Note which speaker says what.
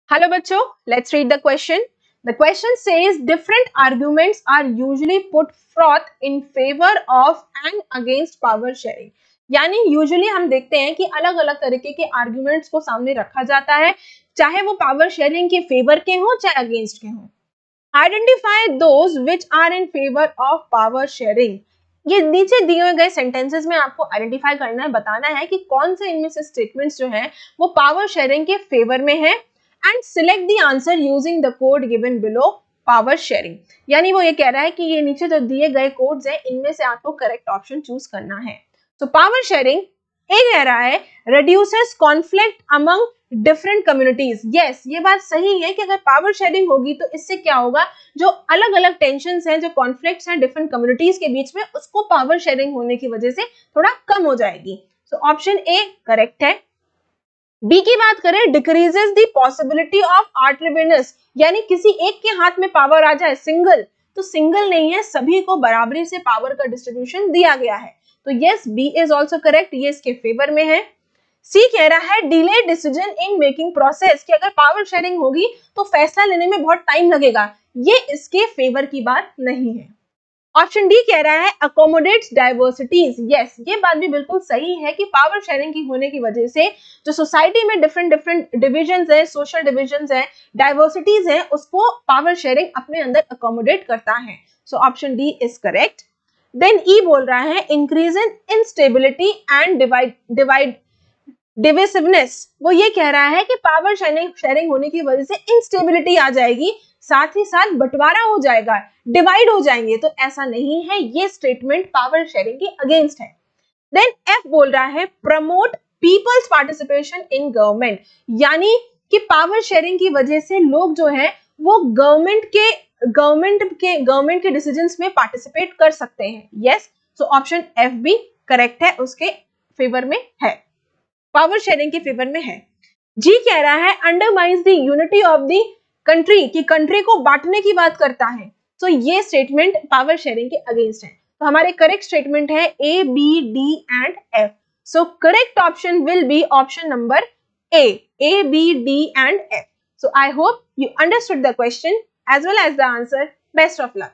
Speaker 1: Hello बच्चों, let's read the question. The question says different arguments are usually put forth in favor of and against power sharing. यानी usually हम देखते हैं कि अलग अलग तरीके के आर्ग्यूमेंट्स को सामने रखा जाता है, चाहे वो पावर शेयरिंग के फेवर के हों चाहे अगेंस्ट के हों. Identify those which are in favour of power sharing. ये नीचे दिए गए सेंटेंसेस में आपको आइडेंटिफाई करना है, बताना है कि कौन से इनमें से स्टेटमेंट्स जो हैं वो पावर शेयरिंग के फेवर में है. And select the answer using the code given below power sharing. यानी वो ये कह रहा है कि ये नीचे जो दिए गए कोड्स हैं इनमें से आपको करेक्ट ऑप्शन चूज करना है. तो पावर शेयरिंग ए कह रहा है reduces conflict among different communities. Yes, ये बात सही है कि अगर पावर शेयरिंग होगी तो इससे क्या होगा, जो अलग अलग टेंशंस हैं, जो कॉन्फ्लिक्ट्स हैं डिफरेंट कम्युनिटीज के बीच में, उसको पावर शेयरिंग होने की वजह से थोड़ा कम हो जाएगी. सो ऑप्शन ए करेक्ट है. बी की बात करें, डिक्रीजेस द पॉसिबिलिटी ऑफ आर्ट्रिबियनस, यानी किसी एक के हाथ में पावर आ जाए सिंगल, तो सिंगल नहीं है, सभी को बराबरी से पावर का डिस्ट्रीब्यूशन दिया गया है. तो yes, B is also correct, ये इसके फेवर में है. सी कह रहा है delay decision in making process, कि अगर पावर शेयरिंग होगी तो फैसला लेने में बहुत टाइम लगेगा, ये इसके फेवर की बात नहीं है. ऑप्शन डी कह रहा है अकोमोडेट्स डाइवर्सिटीज. यस, ये बात भी बिल्कुल सही है कि पावर शेयरिंग की होने की वजह से जो सोसाइटी में डिफरेंट डिफरेंट डिविजन्स है, सोशल डिविजन्स है, डाइवर्सिटीज है, उसको पावर शेयरिंग अपने अंदर अकोमोडेट करता है. So option D is correct. Then E बोल रहा है increase in instability and divisiveness. वो ये कह रहा है कि पावर शेयरिंग होने की वजह से इंस्टेबिलिटी आ जाएगी, साथ ही साथ बंटवारा हो जाएगा, डिवाइड हो जाएंगे. तो ऐसा नहीं है, ये स्टेटमेंट पावर शेयरिंग के अगेंस्ट है. देन एफ बोल रहा है promote peoples participation in government, यानी कि पावर शेयरिंग की वजह से लोग जो है वो गवर्नमेंट के डिसीजंस में पार्टिसिपेट कर सकते हैं. यस, सो ऑप्शन एफ भी करेक्ट है, उसके फेवर में है, पावर शेयरिंग के फेवर में है. जी कह रहा है undermines the unity of the country, कि कंट्री को बांटने की बात करता है. तो ये स्टेटमेंट पावर शेयरिंग के अगेंस्ट है. तो हमारे करेक्ट स्टेटमेंट है A, B, D and F. So correct option will be option number A, B, D and F. So I hope you understood the question as well as the answer. Best of luck.